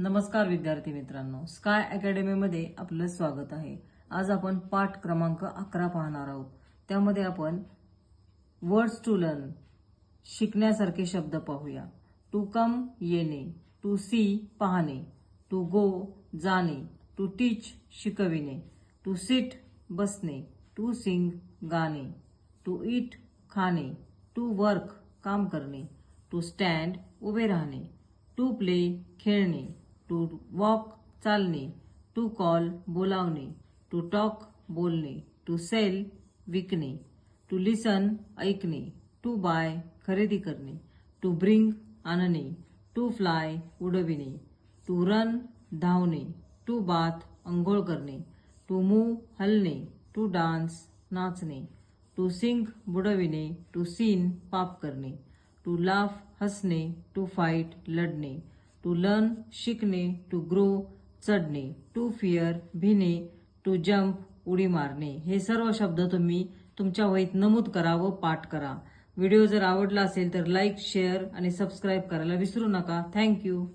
नमस्कार विद्यार्थी मित्रांनो, स्काय अकॅडमीमध्ये आपलं स्वागत आहे। आज आपण पाठ क्रमांक 11 पाहणार आहोत। त्यामध्ये आपण वर्ड्स टू लर्न शिकण्यासारखे शब्द पाहूया। टू कम येणे, टू सी पाहणे, टू गो जाणे, टू टीच शिकविणे, टू सिट बसणे, टू सिंग गाणे, टू ईट खाणे, टू वर्क काम करणे, टू स्टँड उभे राहणे, टू प्ले खेळणे, टू वॉक चालणे, टू कॉल बोलावणे, टू टॉक बोलणे, टू सेल विकणे, टू लिसन ऐकणे, टू बाय खरेदी करणे, टू ब्रिंग आणणे, टू फ्लाय उडविणे, टू रन धावणे, टू बाथ अंघोळ करणे, टू मूव हलणे, टू डान्स नाचणे, टू सिंग बुडविणे, टू सीन पाप करणे, टू लाफ हसणे, टू फाईट लढणे, टू लर्न शिकणे, टू ग्रो चढणे, टू फिअर भिणे, टू जम्प उडी मारणे। हे सर्व शब्द तुम्ही तुमच्या वहीत नमूद करा व पाठ करा। व्हिडिओ जर आवडला असेल तर लाईक, शेअर आणि सबस्क्राईब करायला विसरू नका। थँक्यू।